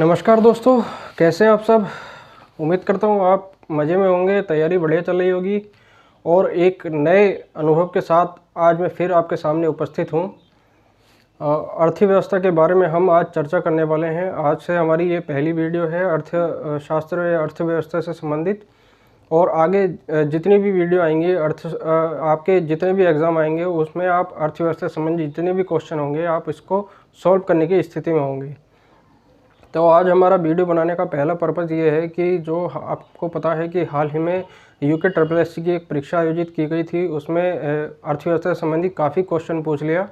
नमस्कार दोस्तों, कैसे हैं आप सब। उम्मीद करता हूँ आप मज़े में होंगे, तैयारी बढ़िया चल रही होगी। और एक नए अनुभव के साथ आज मैं फिर आपके सामने उपस्थित हूँ। अर्थव्यवस्था के बारे में हम आज चर्चा करने वाले हैं। आज से हमारी ये पहली वीडियो है अर्थशास्त्र या अर्थव्यवस्था से संबंधित। और आगे जितनी भी वीडियो आएंगी आपके जितने भी एग्ज़ाम आएंगे उसमें आप अर्थव्यवस्था से संबंधित जितने भी क्वेश्चन होंगे आप इसको सॉल्व करने की स्थिति में होंगे। तो आज हमारा वीडियो बनाने का पहला पर्पज़ ये है कि जो आपको पता है कि हाल ही में यूके SSS की एक परीक्षा आयोजित की गई थी, उसमें अर्थव्यवस्था से संबंधित काफ़ी क्वेश्चन पूछ लिया।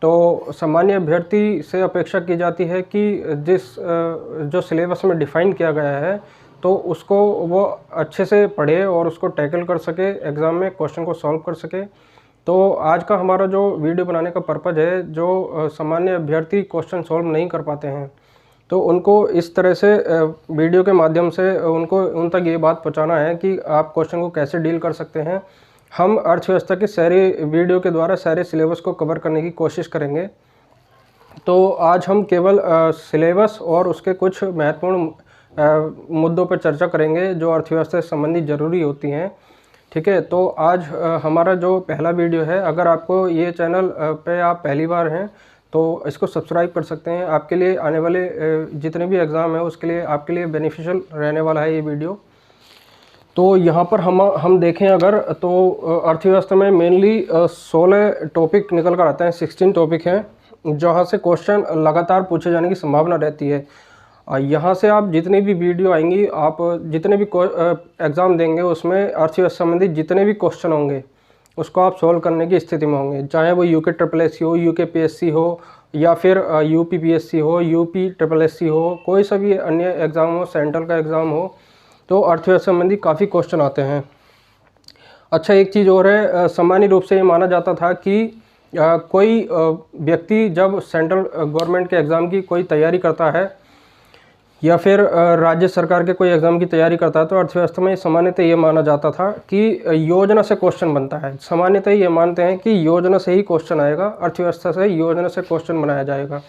तो सामान्य अभ्यर्थी से अपेक्षा की जाती है कि जो सिलेबस में डिफ़ाइन किया गया है तो उसको वो अच्छे से पढ़े और उसको टैकल कर सके, एग्ज़ाम में क्वेश्चन को सॉल्व कर सके। तो आज का हमारा जो वीडियो बनाने का पर्पज़ है, जो सामान्य अभ्यर्थी क्वेश्चन सॉल्व नहीं कर पाते हैं तो उनको इस तरह से वीडियो के माध्यम से उन तक ये बात पहुंचाना है कि आप क्वेश्चन को कैसे डील कर सकते हैं। हम अर्थव्यवस्था की सारी वीडियो के द्वारा सारे सिलेबस को कवर करने की कोशिश करेंगे। तो आज हम केवल सिलेबस और उसके कुछ महत्वपूर्ण मुद्दों पर चर्चा करेंगे जो अर्थव्यवस्था से संबंधित ज़रूरी होती हैं। ठीक है, तो आज हमारा जो पहला वीडियो है, अगर आपको ये चैनल पे आप पहली बार हैं तो इसको सब्सक्राइब कर सकते हैं। आपके लिए आने वाले जितने भी एग्ज़ाम है उसके लिए आपके लिए बेनिफिशियल रहने वाला है ये वीडियो। तो यहाँ पर हम देखें अगर तो अर्थव्यवस्था में मेनली 16 टॉपिक निकल कर आते हैं, 16 टॉपिक हैं जहाँ से क्वेश्चन लगातार पूछे जाने की संभावना रहती है। यहाँ से आप जितनी भी वीडियो आएंगी, आप जितने भी एग्ज़ाम देंगे उसमें अर्थव्यवस्था संबंधित जितने भी क्वेश्चन होंगे उसको आप सॉल्व करने की स्थिति में होंगे, चाहे वो यूके SSS हो, यूके PSC हो या फिर यूपी PSC हो, यूपी SSS हो, कोई सा भी अन्य एग्ज़ाम हो, सेंट्रल का एग्ज़ाम हो, तो अर्थव्यवस्था संबंधी काफ़ी क्वेश्चन आते हैं। अच्छा, एक चीज़ और है, सामान्य रूप से ये माना जाता था कि कोई व्यक्ति जब सेंट्रल गवर्नमेंट के एग्ज़ाम की कोई तैयारी करता है या फिर राज्य सरकार के कोई एग्ज़ाम की तैयारी करता है तो अर्थव्यवस्था में सामान्यतः ये माना जाता था कि योजना से क्वेश्चन बनता है। सामान्यतः ये मानते हैं कि योजना से ही क्वेश्चन आएगा, अर्थव्यवस्था से योजना से क्वेश्चन बनाया जाएगा।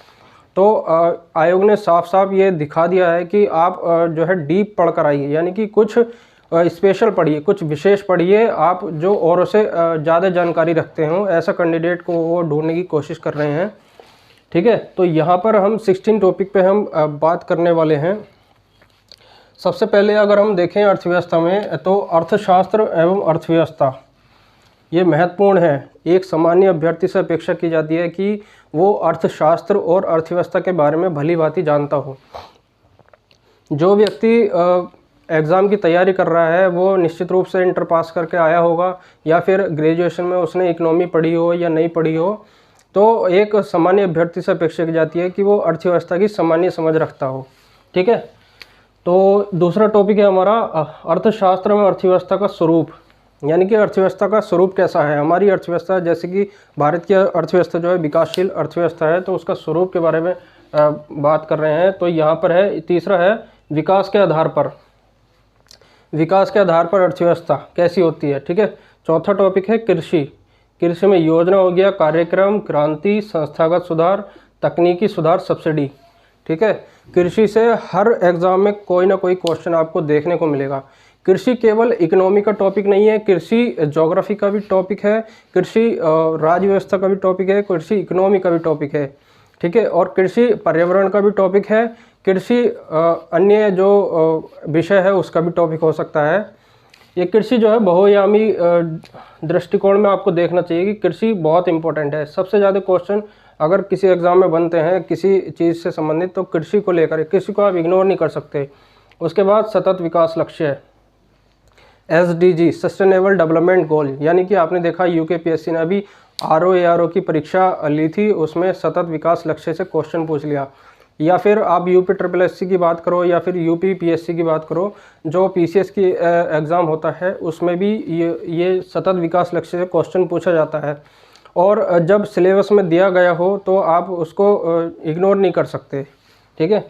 तो आयोग ने साफ साफ ये दिखा दिया है कि आप जो है डीप पढ़ कर आइए, यानी कि कुछ स्पेशल पढ़िए, कुछ विशेष पढ़िए, आप जो औरों से ज़्यादा जानकारी रखते हों ऐसा कैंडिडेट को वो ढूंढने की कोशिश कर रहे हैं। ठीक है, तो यहाँ पर हम 16 टॉपिक पे हम बात करने वाले हैं। सबसे पहले अगर हम देखें अर्थव्यवस्था में तो अर्थशास्त्र एवं अर्थव्यवस्था ये महत्वपूर्ण है। एक सामान्य अभ्यर्थी से अपेक्षा की जाती है कि वो अर्थशास्त्र और अर्थव्यवस्था के बारे में भली भांति जानता हो। जो व्यक्ति एग्ज़ाम की तैयारी कर रहा है वो निश्चित रूप से इंटर पास करके आया होगा या फिर ग्रेजुएशन में उसने इकोनॉमी पढ़ी हो या नहीं पढ़ी हो, तो एक सामान्य अभ्यर्थी से अपेक्षा की जाती है कि वो अर्थव्यवस्था की सामान्य समझ रखता हो। ठीक है, तो दूसरा टॉपिक है हमारा अर्थशास्त्र में अर्थव्यवस्था का स्वरूप, यानी कि अर्थव्यवस्था का स्वरूप कैसा है। हमारी अर्थव्यवस्था, जैसे कि भारत की अर्थव्यवस्था जो है विकासशील अर्थव्यवस्था है, तो उसका स्वरूप के बारे में बात कर रहे हैं। तो यहाँ पर है, तीसरा है विकास के आधार पर, विकास के आधार पर अर्थव्यवस्था कैसी होती है। ठीक है, चौथा टॉपिक है कृषि, कृषि में योजना हो गया, कार्यक्रम, क्रांति, संस्थागत सुधार, तकनीकी सुधार, सब्सिडी। ठीक है, कृषि से हर एग्ज़ाम में कोई ना कोई क्वेश्चन आपको देखने को मिलेगा। कृषि केवल इकोनॉमी का टॉपिक नहीं है, कृषि ज्योग्राफी का भी टॉपिक है, कृषि राज्य व्यवस्था का भी टॉपिक है, कृषि इकोनॉमी का भी टॉपिक है। ठीक है, और कृषि पर्यावरण का भी टॉपिक है, कृषि अन्य जो विषय है उसका भी टॉपिक हो सकता है। ये कृषि जो है बहुआयामी दृष्टिकोण में आपको देखना चाहिए कि कृषि बहुत इंपॉर्टेंट है। सबसे ज़्यादा क्वेश्चन अगर किसी एग्ज़ाम में बनते हैं किसी चीज़ से संबंधित तो कृषि को लेकर, कृषि को आप इग्नोर नहीं कर सकते। उसके बाद सतत विकास लक्ष्य है, SDG सस्टेनेबल डेवलपमेंट गोल, यानी कि आपने देखा यूके PSC ने अभी RO की परीक्षा ली थी, उसमें सतत विकास लक्ष्य से क्वेश्चन पूछ लिया। या फिर आप यूपी SSS की बात करो या फिर यूपी PSC की बात करो, जो PCS की एग्ज़ाम होता है उसमें भी ये सतत विकास लक्ष्य से क्वेश्चन पूछा जाता है। और जब सिलेबस में दिया गया हो तो आप उसको इग्नोर नहीं कर सकते। ठीक है,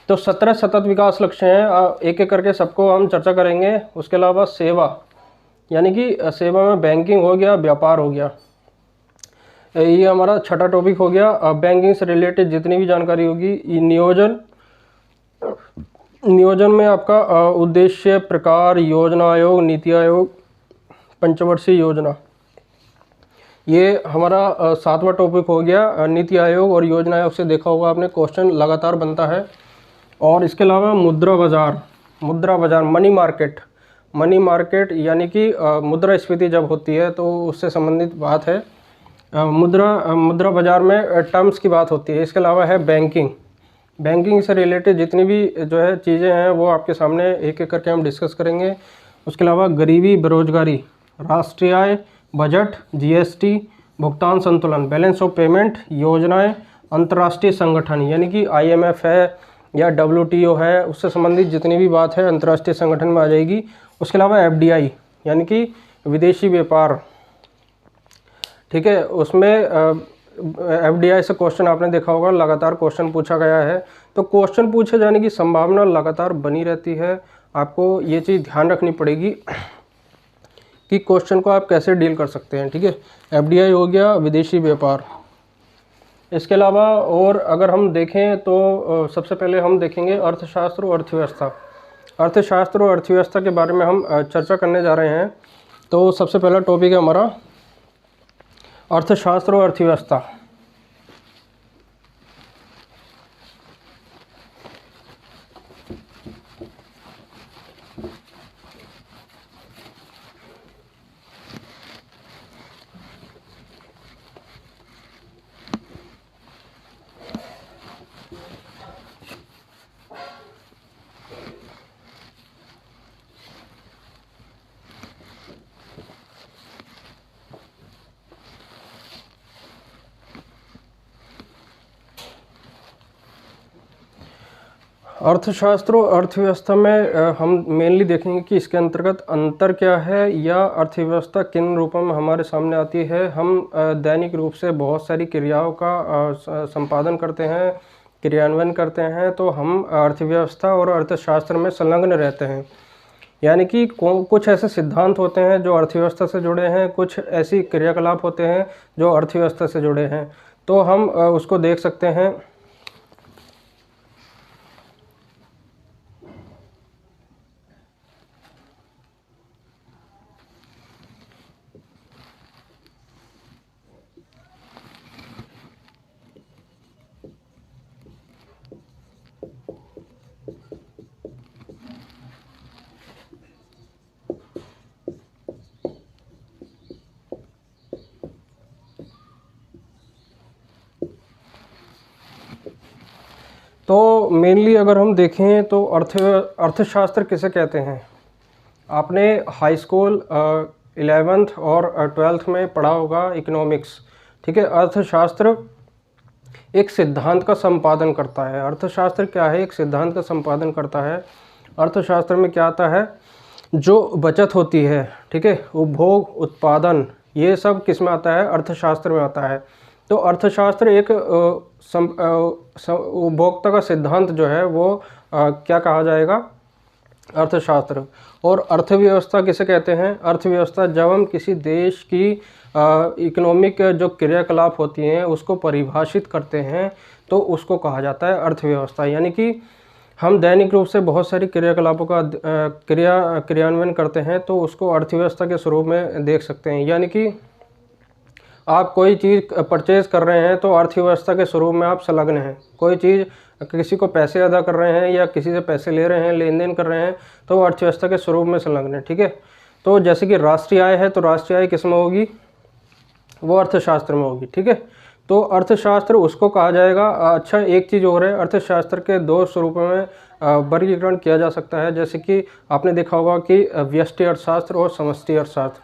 तो 17 सतत विकास लक्ष्य हैं, एक एक करके सबको हम चर्चा करेंगे। उसके अलावा सेवा, यानी कि सेवा में बैंकिंग हो गया, व्यापार हो गया, ये हमारा छठा टॉपिक हो गया। बैंकिंग से रिलेटेड जितनी भी जानकारी होगी, नियोजन, नियोजन में आपका उद्देश्य, प्रकार, योजना आयोग, नीति आयोग, पंचवर्षीय योजना, ये हमारा सातवां टॉपिक हो गया। नीति आयोग और योजना आयोग से देखा होगा आपने, क्वेश्चन लगातार बनता है। और इसके अलावा मुद्रा बाजार, मनी मार्केट यानी कि मुद्रास्फीति जब होती है तो उससे संबंधित बात है। मुद्रा बाजार में टर्म्स की बात होती है। इसके अलावा है बैंकिंग से रिलेटेड जितनी भी जो है चीज़ें हैं वो आपके सामने एक एक करके हम डिस्कस करेंगे। उसके अलावा गरीबी, बेरोजगारी, राष्ट्रीय आय, बजट, जीएसटी, भुगतान संतुलन, बैलेंस ऑफ पेमेंट, योजनाएं, अंतर्राष्ट्रीय संगठन यानी कि आईएमएफ है या डब्ल्यूटीओ है, उससे संबंधित जितनी भी बात है अंतर्राष्ट्रीय संगठन में आ जाएगी। उसके अलावा एफडीआई यानी कि विदेशी व्यापार, ठीक है, उसमें एफडीआई से क्वेश्चन आपने देखा होगा, लगातार क्वेश्चन पूछा गया है। तो क्वेश्चन पूछे जाने की संभावना लगातार बनी रहती है। आपको ये चीज़ ध्यान रखनी पड़ेगी कि क्वेश्चन को आप कैसे डील कर सकते हैं, ठीक है। एफडीआई हो गया, विदेशी व्यापार। इसके अलावा और अगर हम देखें तो सबसे पहले हम देखेंगे अर्थशास्त्र और अर्थव्यवस्था। अर्थशास्त्र और अर्थव्यवस्था के बारे में हम चर्चा करने जा रहे हैं। तो सबसे पहला टॉपिक है हमारा अर्थशास्त्र और अर्थव्यवस्था। अर्थशास्त्र और अर्थव्यवस्था में हम मेनली देखेंगे कि इसके अंतर्गत अंतर क्या है या अर्थव्यवस्था किन रूपों में हमारे सामने आती है। हम दैनिक रूप से बहुत सारी क्रियाओं का संपादन करते हैं, क्रियान्वयन करते हैं, तो हम अर्थव्यवस्था और अर्थशास्त्र में संलग्न रहते हैं। यानी कि कुछ ऐसे सिद्धांत होते हैं जो अर्थव्यवस्था से जुड़े हैं, कुछ ऐसी क्रियाकलाप होते हैं जो अर्थव्यवस्था से जुड़े हैं। तो हम उसको देख सकते हैं। तो मेनली अगर हम देखें तो अर्थशास्त्र किसे कहते हैं। आपने हाई स्कूल 11th और 12th में पढ़ा होगा इकोनॉमिक्स, ठीक है। अर्थशास्त्र एक सिद्धांत का संपादन करता है। अर्थशास्त्र क्या है, एक सिद्धांत का संपादन करता है। अर्थशास्त्र में क्या आता है, जो बचत होती है, ठीक है, उपभोग, उत्पादन, ये सब किस में आता है, अर्थशास्त्र में आता है। तो अर्थशास्त्र एक उपभोक्ता का सिद्धांत जो है वो क्या कहा जाएगा, अर्थशास्त्र। और अर्थव्यवस्था किसे कहते हैं, अर्थव्यवस्था जब हम किसी देश की इकोनॉमिक जो क्रियाकलाप होती हैं उसको परिभाषित करते हैं तो उसको कहा जाता है अर्थव्यवस्था। यानी कि हम दैनिक रूप से बहुत सारी क्रियाकलापों का क्रियान्वयन करते हैं तो उसको अर्थव्यवस्था के स्वरूप में देख सकते हैं। यानी कि आप कोई चीज़ परचेज़ कर रहे हैं तो अर्थव्यवस्था के स्वरूप में आप संलग्न हैं। कोई चीज़ किसी को पैसे अदा कर रहे हैं या किसी से पैसे ले रहे हैं, लेन देन कर रहे हैं, तो अर्थव्यवस्था के स्वरूप में संलग्न है, ठीक है। तो जैसे कि राष्ट्रीय आय है, तो राष्ट्रीय आय किस में होगी, वो अर्थशास्त्र में होगी, ठीक है। तो अर्थशास्त्र उसको कहा जाएगा। अच्छा, एक चीज़ और है, अर्थशास्त्र के दो स्वरूपों में वर्गीकरण किया जा सकता है। जैसे कि आपने देखा होगा कि व्यष्टि अर्थशास्त्र और समष्टि अर्थशास्त्र।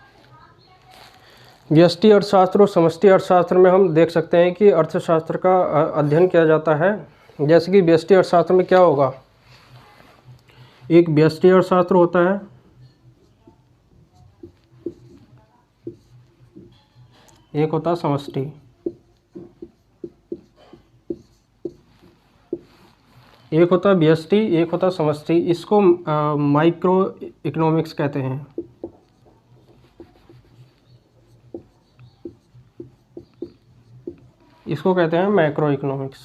व्यष्टि अर्थशास्त्र और समष्टि अर्थशास्त्र में हम देख सकते हैं कि अर्थशास्त्र का अध्ययन किया जाता है। जैसे कि व्यष्टि अर्थशास्त्र में क्या होगा, एक व्यष्टि अर्थशास्त्र होता है, एक होता है समष्टि। एक होता है व्यष्टि, एक होता है समष्टि। इसको माइक्रो इकोनॉमिक्स कहते हैं। इसको कहते हैं मैक्रो इकोनॉमिक्स।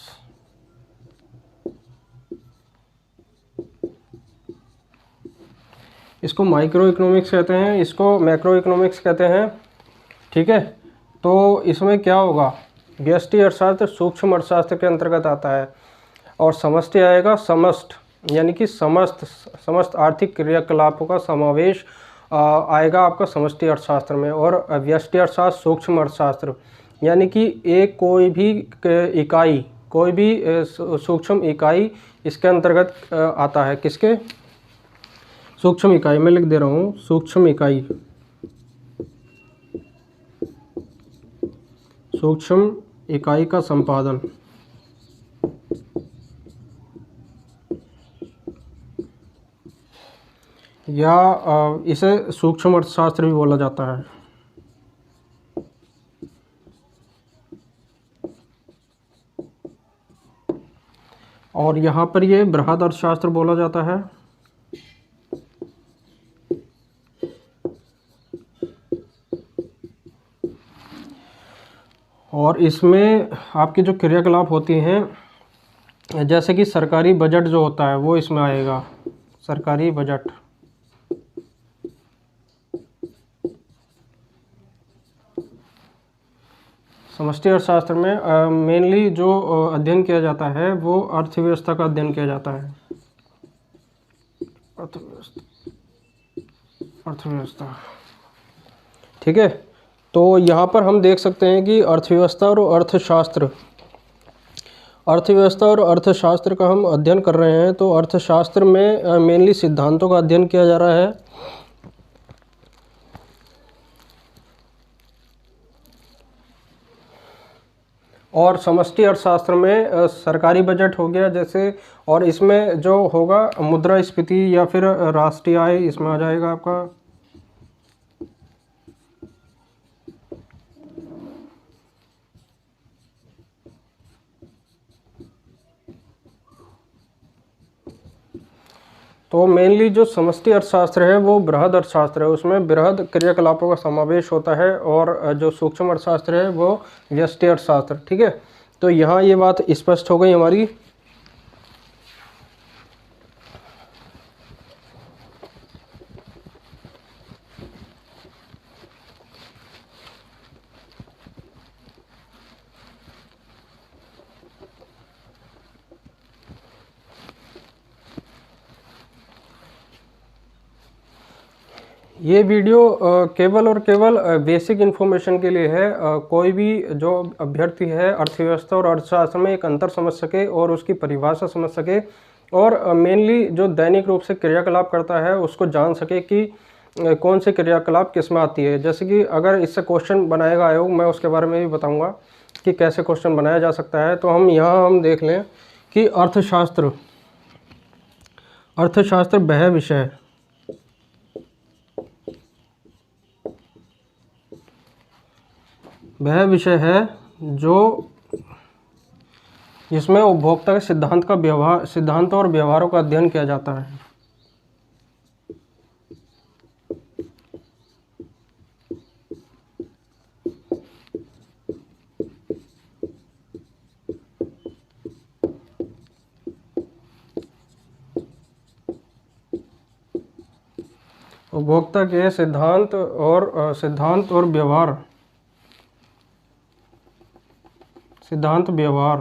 इसको माइक्रो इकोनॉमिक्स कहते हैं, इसको मैक्रो इकोनॉमिक्स कहते हैं। ठीक है, तो इसमें क्या होगा, व्यष्टि अर्थशास्त्र सूक्ष्म अर्थशास्त्र के अंतर्गत आता है, और समष्टि आएगा समस्त, यानी कि समस्त आर्थिक क्रियाकलापों का समावेश आएगा आपका समष्टि अर्थशास्त्र में। और व्यष्टि अर्थशास्त्र सूक्ष्म अर्थशास्त्र, यानी कि एक कोई भी इकाई, कोई भी सूक्ष्म इकाई इसके अंतर्गत आता है। किसके? सूक्ष्म इकाई, मैं लिख दे रहा हूँ सूक्ष्म इकाई, सूक्ष्म इकाई का संपादन, या इसे सूक्ष्म अर्थशास्त्र भी बोला जाता है। और यहाँ पर ये बृहद अर्थशास्त्र बोला जाता है। और इसमें आपकी जो क्रियाकलाप होती हैं, जैसे कि सरकारी बजट जो होता है वो इसमें आएगा, सरकारी बजट। समष्टि अर्थशास्त्र में मेनली जो अध्ययन किया जाता है वो अर्थव्यवस्था का अध्ययन किया जाता है। अर्थव्यवस्था, ठीक है। तो यहाँ पर हम देख सकते हैं कि अर्थव्यवस्था और अर्थशास्त्र, अर्थव्यवस्था और अर्थशास्त्र का हम अध्ययन कर रहे हैं। तो अर्थशास्त्र में मेनली सिद्धांतों का अध्ययन किया जा रहा है। और समष्टि अर्थशास्त्र में सरकारी बजट हो गया जैसे, और इसमें जो होगा मुद्रास्फीति या फिर राष्ट्रीय आय इसमें आ जाएगा आपका। तो मेनली जो समष्टि अर्थशास्त्र है वो बृहद अर्थशास्त्र है, उसमें बृहद क्रियाकलापों का समावेश होता है। और जो सूक्ष्म अर्थशास्त्र है वो व्यष्टि अर्थशास्त्र। ठीक है, तो यहाँ ये बात स्पष्ट हो गई हमारी। ये वीडियो केवल और केवल बेसिक इन्फॉर्मेशन के लिए है। कोई भी जो अभ्यर्थी है अर्थव्यवस्था और अर्थशास्त्र में एक अंतर समझ सके और उसकी परिभाषा समझ सके, और मेनली जो दैनिक रूप से क्रियाकलाप करता है उसको जान सके कि कौन से क्रियाकलाप किस में आती है। जैसे कि अगर इससे क्वेश्चन बनाएगा आयोग, मैं उसके बारे में भी बताऊँगा कि कैसे क्वेश्चन बनाया जा सकता है। तो हम देख लें कि अर्थशास्त्र, अर्थशास्त्र वह विषय, वह विषय है जो जिसमें उपभोक्ता के सिद्धांत और व्यवहारों का अध्ययन किया जाता है। उपभोक्ता के सिद्धांत और व्यवहार, सिद्धांत व्यवहार,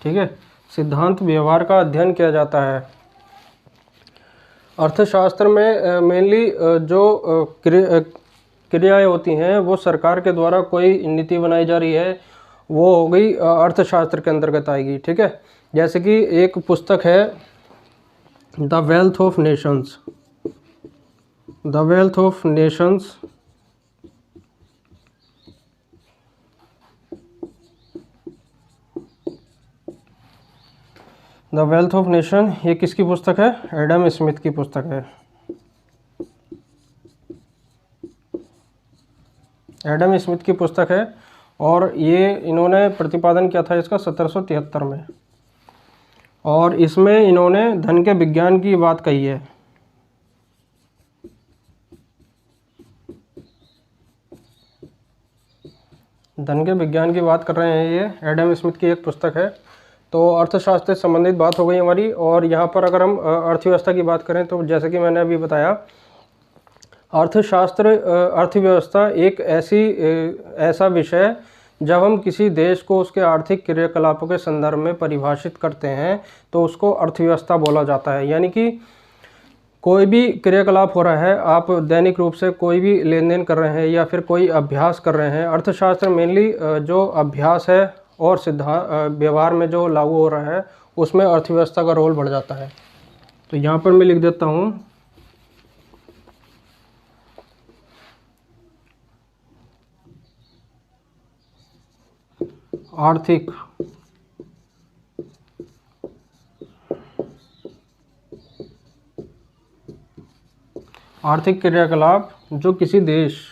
ठीक है, सिद्धांत व्यवहार का अध्ययन किया जाता है। अर्थशास्त्र में मेनली जो क्रियाएं होती हैं वो सरकार के द्वारा कोई नीति बनाई जा रही है, वो हो गई अर्थशास्त्र के अंतर्गत आएगी। ठीक है, जैसे कि एक पुस्तक है the wealth of Nations, the wealth of Nations, the wealth of nation, ये किसकी पुस्तक है? एडम स्मिथ की पुस्तक है। एडम स्मिथ की पुस्तक है, और ये इन्होंने प्रतिपादन किया था इसका 1773 में। और इसमें इन्होंने धन के विज्ञान की बात कही है। धन के विज्ञान की बात कर रहे हैं, ये एडम स्मिथ की एक पुस्तक है तो अर्थशास्त्र से संबंधित बात हो गई हमारी। और यहाँ पर अगर हम अर्थव्यवस्था की बात करें तो जैसे कि मैंने अभी बताया, अर्थशास्त्र अर्थव्यवस्था एक ऐसा विषय है जब हम किसी देश को उसके आर्थिक क्रियाकलापों के संदर्भ में परिभाषित करते हैं तो उसको अर्थव्यवस्था बोला जाता है। यानी कि कोई भी क्रियाकलाप हो रहा है, आप दैनिक रूप से कोई भी लेन देन कर रहे हैं या फिर कोई अभ्यास कर रहे हैं, अर्थशास्त्र मेनली जो अभ्यास है और सिद्धांत व्यवहार में जो लागू हो रहा है उसमें अर्थव्यवस्था का रोल बढ़ जाता है। तो यहाँ पर मैं लिख देता हूँ आर्थिक क्रियाकलाप जो किसी देश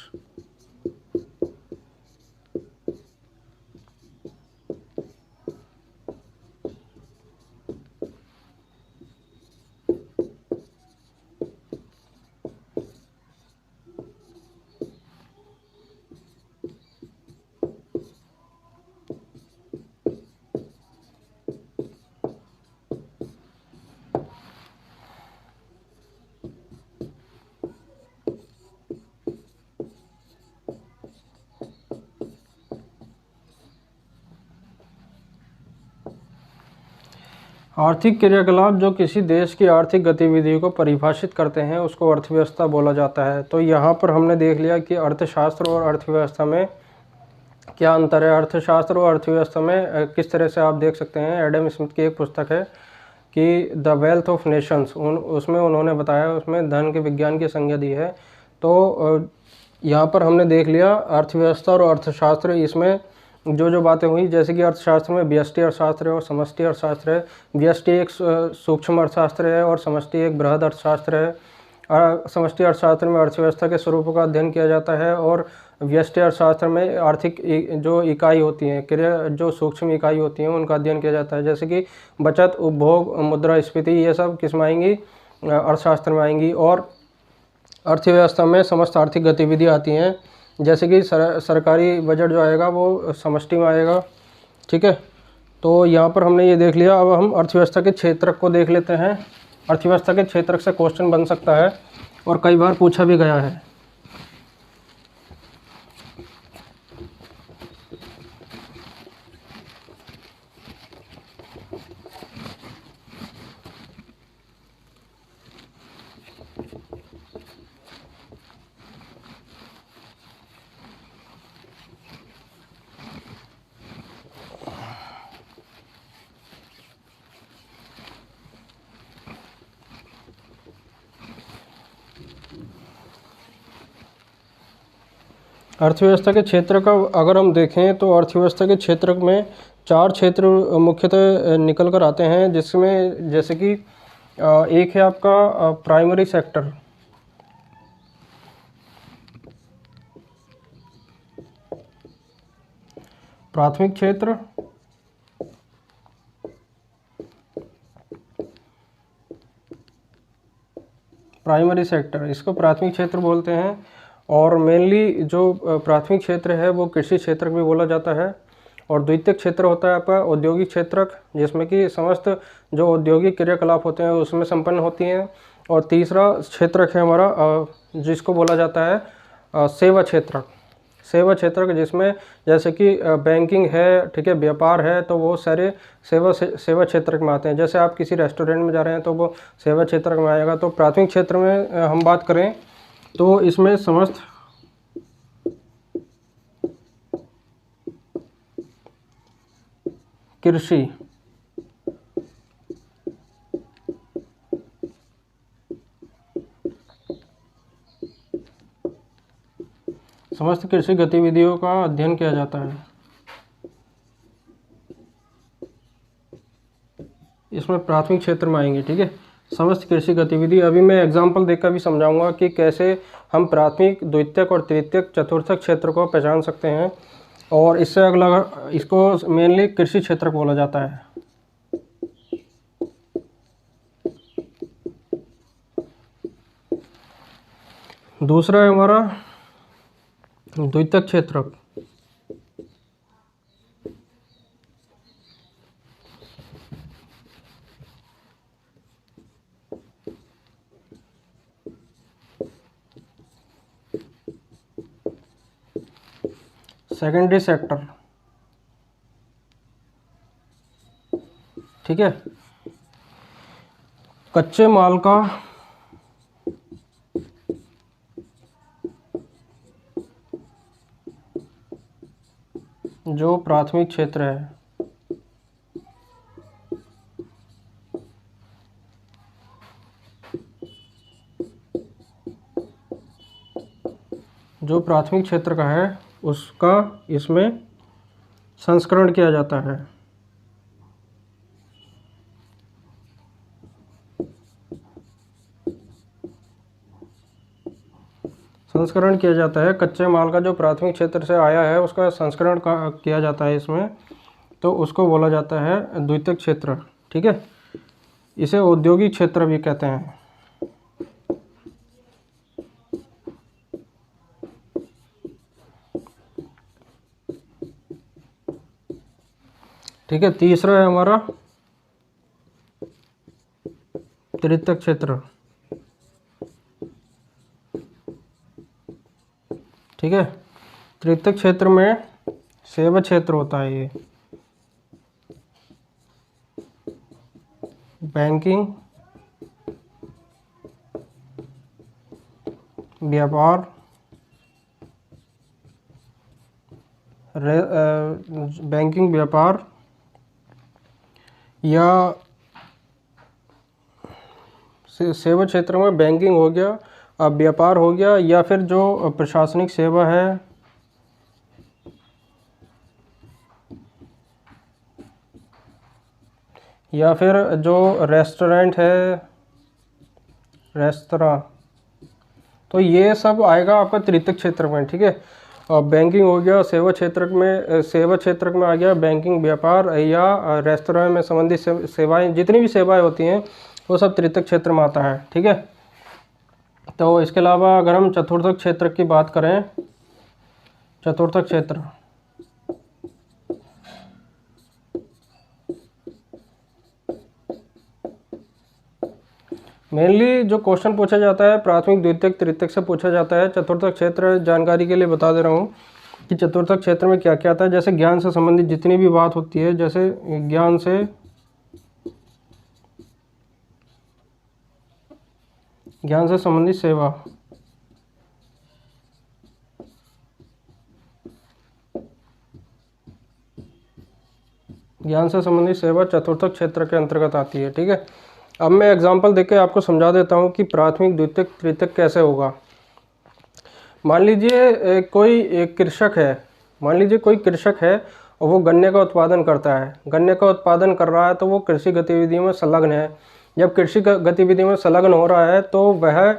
आर्थिक क्रियाकलाप जो किसी देश की आर्थिक गतिविधियों को परिभाषित करते हैं उसको अर्थव्यवस्था बोला जाता है। तो यहाँ पर हमने देख लिया कि अर्थशास्त्र और अर्थव्यवस्था में क्या अंतर है। अर्थशास्त्र और अर्थव्यवस्था में किस तरह से आप देख सकते हैं, एडम स्मिथ की एक पुस्तक है कि द वेल्थ ऑफ नेशंस, उसमें उन्होंने बताया, उसमें धन के विज्ञान की संज्ञा दी है। तो यहाँ पर हमने देख लिया अर्थव्यवस्था और अर्थशास्त्र, इसमें जो जो बातें हुई, जैसे कि अर्थशास्त्र में व्यष्टि अर्थशास्त्र है और समष्टि अर्थशास्त्र है। व्यष्टि एक सूक्ष्म अर्थशास्त्र है और समष्टि एक बृहद अर्थशास्त्र है। समष्टि अर्थशास्त्र में अर्थव्यवस्था के स्वरूपों का अध्ययन किया जाता है और व्यष्टि अर्थशास्त्र में आर्थिक जो इकाई होती हैं, क्रिया जो सूक्ष्म इकाई होती हैं उनका अध्ययन किया जाता है। जैसे कि बचत, उपभोग, मुद्रास्फीति, ये सब किस में आएंगी, अर्थशास्त्र में आएंगी। और अर्थव्यवस्था में समस्त आर्थिक गतिविधियाँ आती हैं, जैसे कि सरकारी बजट जो आएगा वो समष्टि में आएगा। ठीक है, तो यहाँ पर हमने ये देख लिया। अब हम अर्थव्यवस्था के क्षेत्रक को देख लेते हैं। अर्थव्यवस्था के क्षेत्रक से क्वेश्चन बन सकता है और कई बार पूछा भी गया है। अर्थव्यवस्था के क्षेत्र का अगर हम देखें तो अर्थव्यवस्था के क्षेत्र में 4 क्षेत्र मुख्यतः निकल कर आते हैं, जिसमें जैसे कि एक है आपका प्राइमरी सेक्टर, प्राथमिक क्षेत्र, प्राइमरी सेक्टर, इसको प्राथमिक क्षेत्र बोलते हैं। और मेनली जो प्राथमिक क्षेत्र है वो कृषि क्षेत्र भी बोला जाता है। और द्वितीयक क्षेत्र होता है आपका औद्योगिक क्षेत्रक, जिसमें कि समस्त जो औद्योगिक क्रियाकलाप होते हैं उसमें संपन्न होती हैं। और तीसरा क्षेत्रक है हमारा जिसको बोला जाता है सेवा क्षेत्रक। सेवा क्षेत्रक जिसमें जैसे कि बैंकिंग है, ठीक है, व्यापार है, तो वो सारे सेवा क्षेत्रक में आते हैं। जैसे आप किसी रेस्टोरेंट में जा रहे हैं तो वो सेवा क्षेत्रक में आएगा। तो प्राथमिक क्षेत्र में हम बात करें तो इसमें समस्त कृषि, समस्त कृषि गतिविधियों का अध्ययन किया जाता है। इसमें प्राथमिक क्षेत्र में आएंगे। ठीक है, समस्त कृषि गतिविधि। अभी मैं एग्जांपल देकर भी समझाऊंगा कि कैसे हम प्राथमिक, द्वितीयक और तृतीयक, चतुर्थक क्षेत्र को पहचान सकते हैं। और इससे अगला इसको मेनली कृषि क्षेत्र बोला जाता है। दूसरा है हमारा द्वितीयक क्षेत्रक। सेकेंडरी सेक्टर, ठीक है। कच्चे माल का जो प्राथमिक क्षेत्र है, जो प्राथमिक क्षेत्र का है उसका इसमें संस्करण किया जाता है। संस्करण किया जाता है, कच्चे माल का जो प्राथमिक क्षेत्र से आया है उसका संस्करण किया जाता है इसमें, तो उसको बोला जाता है द्वितीयक क्षेत्र, ठीक है। इसे औद्योगिक क्षेत्र भी कहते हैं। ठीक है, तीसरा है हमारा तृतीयक क्षेत्र, ठीक है। तृतीयक क्षेत्र में सेवा क्षेत्र होता है, ये बैंकिंग, व्यापार, बैंकिंग व्यापार या सेवा क्षेत्र में बैंकिंग हो गया, अब व्यापार हो गया, या फिर जो प्रशासनिक सेवा है, या फिर जो रेस्टोरेंट है, रेस्तरां, तो ये सब आएगा आपका तृतीयक क्षेत्र में, ठीक है। और बैंकिंग हो गया, सेवा क्षेत्र में आ गया बैंकिंग, व्यापार या रेस्तरां में संबंधित सेवाएं, जितनी भी सेवाएं होती हैं वो सब तृतीयक क्षेत्र में आता है, ठीक है। तो इसके अलावा अगर हम चतुर्थक क्षेत्र की बात करें, चतुर्थक क्षेत्र मेनली जो क्वेश्चन पूछा जाता है प्राथमिक, द्वितीयक, तृतीयक से पूछा जाता है। चतुर्थक क्षेत्र जानकारी के लिए बता दे रहा हूँ कि चतुर्थक क्षेत्र में क्या क्या आता है। जैसे ज्ञान से संबंधित जितनी भी बात होती है, जैसे ज्ञान से संबंधित सेवा, ज्ञान से संबंधित सेवा चतुर्थक क्षेत्र के अंतर्गत आती है, ठीक है। अब मैं एग्जांपल देके आपको समझा देता हूँ कि प्राथमिक, द्वितीयक, तृतीयक कैसे होगा। मान लीजिए कोई कृषक है, मान लीजिए कोई कृषक है और वो गन्ने का उत्पादन करता है, गन्ने का उत्पादन कर रहा है तो वो कृषि गतिविधियों में संलग्न है। जब कृषि गतिविधियों में संलग्न हो रहा है तो वह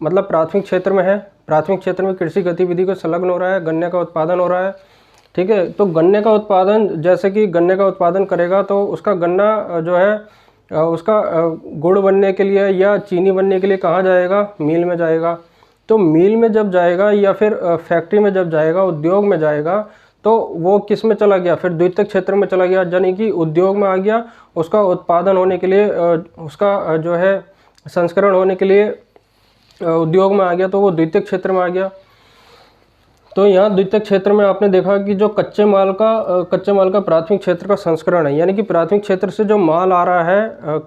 मतलब प्राथमिक क्षेत्र में है, प्राथमिक क्षेत्र में कृषि गतिविधि को संलग्न हो रहा है, गन्ने का उत्पादन हो रहा है, ठीक है। तो गन्ने का उत्पादन, जैसे कि गन्ने का उत्पादन करेगा तो उसका गन्ना जो है उसका गुड़ बनने के लिए या चीनी बनने के लिए कहाँ जाएगा, मिल में जाएगा। तो मिल में जब जाएगा या फिर फैक्ट्री में जब जाएगा, उद्योग में जाएगा, तो वो किस में चला गया, फिर द्वितीयक क्षेत्र में चला गया, यानी कि उद्योग में आ गया। उसका उत्पादन होने के लिए, उसका जो है संस्करण होने के लिए उद्योग में आ गया, तो वो द्वितीयक क्षेत्र में आ गया। तो यहाँ द्वितीयक क्षेत्र में आपने देखा कि जो कच्चे माल का प्राथमिक क्षेत्र का संस्करण है, यानी कि प्राथमिक क्षेत्र से जो माल आ रहा है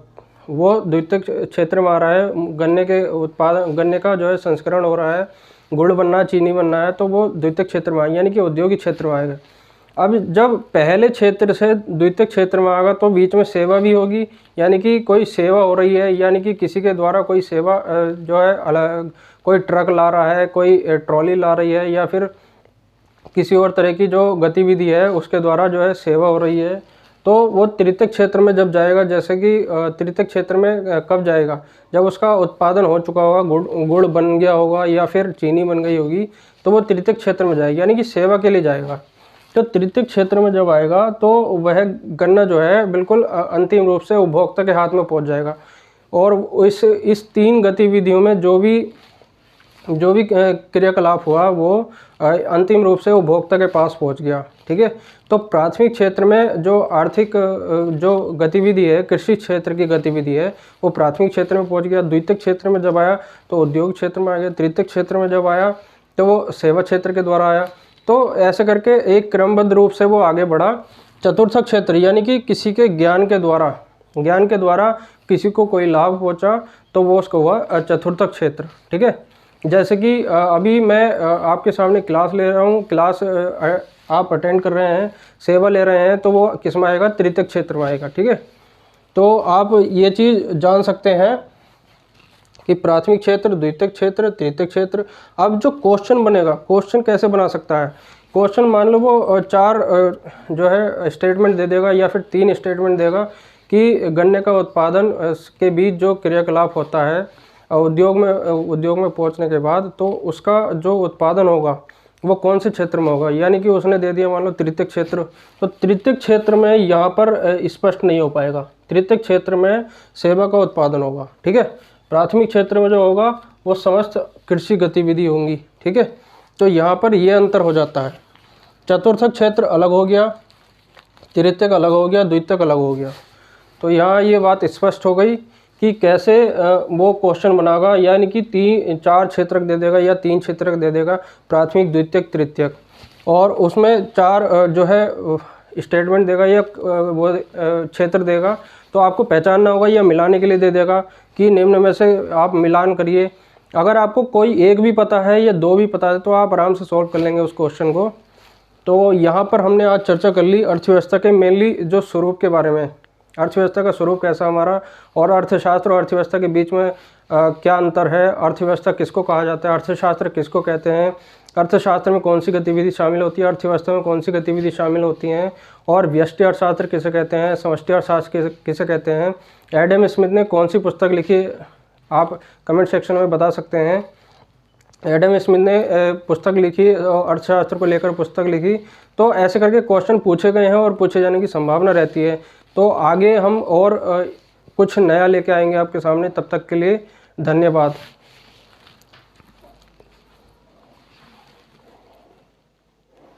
वो द्वितीयक क्षेत्र में आ रहा है। गन्ने का जो है संस्करण हो रहा है, गुड़ बनना है, चीनी बनना है, तो वो द्वितीयक क्षेत्र में आएगा, यानी कि औद्योगिक क्षेत्र में आएगा। अब जब पहले क्षेत्र से द्वितीयक क्षेत्र में आएगा तो बीच में सेवा भी होगी, यानी कि कोई सेवा हो रही है, यानी कि किसी के द्वारा कोई सेवा जो है अलग, कोई ट्रक ला रहा है, कोई ट्रॉली ला रही है, या फिर किसी और तरह की जो गतिविधि है उसके द्वारा जो है सेवा हो रही है, तो वो तृतीयक क्षेत्र में जब जाएगा। जैसे कि तृतीयक क्षेत्र में कब जाएगा, जब उसका उत्पादन हो चुका होगा, गुड़ बन गया होगा या फिर चीनी बन गई होगी, तो वो तृतीयक क्षेत्र में जाएगा, यानी कि सेवा के लिए जाएगा। तो तृतीयक क्षेत्र में जब आएगा तो वह गन्ना जो है बिल्कुल अंतिम रूप से उपभोक्ता के हाथ में पहुंच जाएगा। और इस तीन गतिविधियों में जो भी क्रियाकलाप हुआ वो अंतिम रूप से उपभोक्ता के पास पहुंच गया, ठीक है। तो प्राथमिक क्षेत्र में जो आर्थिक जो गतिविधि है, कृषि क्षेत्र की गतिविधि है, वो प्राथमिक क्षेत्र में पहुंच गया। द्वितीयक क्षेत्र में जब आया तो उद्योग क्षेत्र में आ गया। तृतीयक क्षेत्र में जब आया तो वो सेवा क्षेत्र के द्वारा आया। तो ऐसे करके एक क्रमबद्ध रूप से वो आगे बढ़ा। चतुर्थक क्षेत्र यानी कि किसी के ज्ञान के द्वारा किसी को कोई लाभ पहुंचा तो वो उसको हुआ चतुर्थक क्षेत्र। ठीक है, जैसे कि अभी मैं आपके सामने क्लास ले रहा हूँ, क्लास आप अटेंड कर रहे हैं, सेवा ले रहे हैं, तो वो किस में आएगा? तृतीयक क्षेत्र में आएगा। ठीक है, तो आप ये चीज़ जान सकते हैं कि प्राथमिक क्षेत्र, द्वितीयक क्षेत्र, तृतीयक क्षेत्र। अब जो क्वेश्चन बनेगा, क्वेश्चन कैसे बना सकता है? क्वेश्चन मान लो वो 4 जो है स्टेटमेंट दे देगा या फिर 3 स्टेटमेंट देगा कि गन्ने का उत्पादन के बीच जो क्रियाकलाप होता है उद्योग में पहुंचने के बाद, तो उसका जो उत्पादन होगा वो कौन से क्षेत्र में होगा। यानी कि उसने दे दिया मान लो तृतीयक क्षेत्र, तो तृतीयक क्षेत्र में यहाँ पर स्पष्ट नहीं हो पाएगा। तृतीयक क्षेत्र में सेवा का उत्पादन होगा। ठीक है, प्राथमिक क्षेत्र में जो होगा वो समस्त कृषि गतिविधि होंगी। ठीक है, तो यहाँ पर ये अंतर हो जाता है। चतुर्थक क्षेत्र अलग हो गया, तृतीयक अलग हो गया, द्वितीयक अलग हो गया। तो यहाँ ये बात स्पष्ट हो गई कि कैसे वो क्वेश्चन बनागा, यानी कि 4 क्षेत्रक दे देगा या 3 क्षेत्रक दे देगा, प्राथमिक, द्वितीयक, तृतीयक, और उसमें 4 जो है स्टेटमेंट देगा या वो क्षेत्र देगा। तो आपको पहचानना होगा या मिलाने के लिए दे देगा कि निम्न में से आप मिलान करिए। अगर आपको कोई एक भी पता है या 2 भी पता है तो आप आराम से सॉल्व कर लेंगे उस क्वेश्चन को। तो यहाँ पर हमने आज चर्चा कर ली अर्थव्यवस्था के मेनली जो स्वरूप के बारे में, अर्थव्यवस्था का स्वरूप कैसा हमारा, और अर्थशास्त्र और अर्थव्यवस्था के बीच में क्या अंतर है, अर्थव्यवस्था किसको कहा जाता है, अर्थशास्त्र किसको कहते हैं, अर्थशास्त्र में कौन सी गतिविधि शामिल होती है, अर्थव्यवस्था में कौन सी गतिविधि शामिल होती हैं, और व्यष्टि अर्थशास्त्र किसे कहते हैं, समष्टि अर्थशास्त्र किसे कहते हैं। एडम स्मिथ ने कौन सी पुस्तक लिखी, आप कमेंट सेक्शन में बता सकते हैं। एडम स्मिथ ने पुस्तक लिखी, अर्थशास्त्र को लेकर पुस्तक लिखी। तो ऐसे करके क्वेश्चन पूछे गए हैं और पूछे जाने की संभावना रहती है। तो आगे हम और कुछ नया लेके आएंगे आपके सामने। तब तक के लिए धन्यवाद।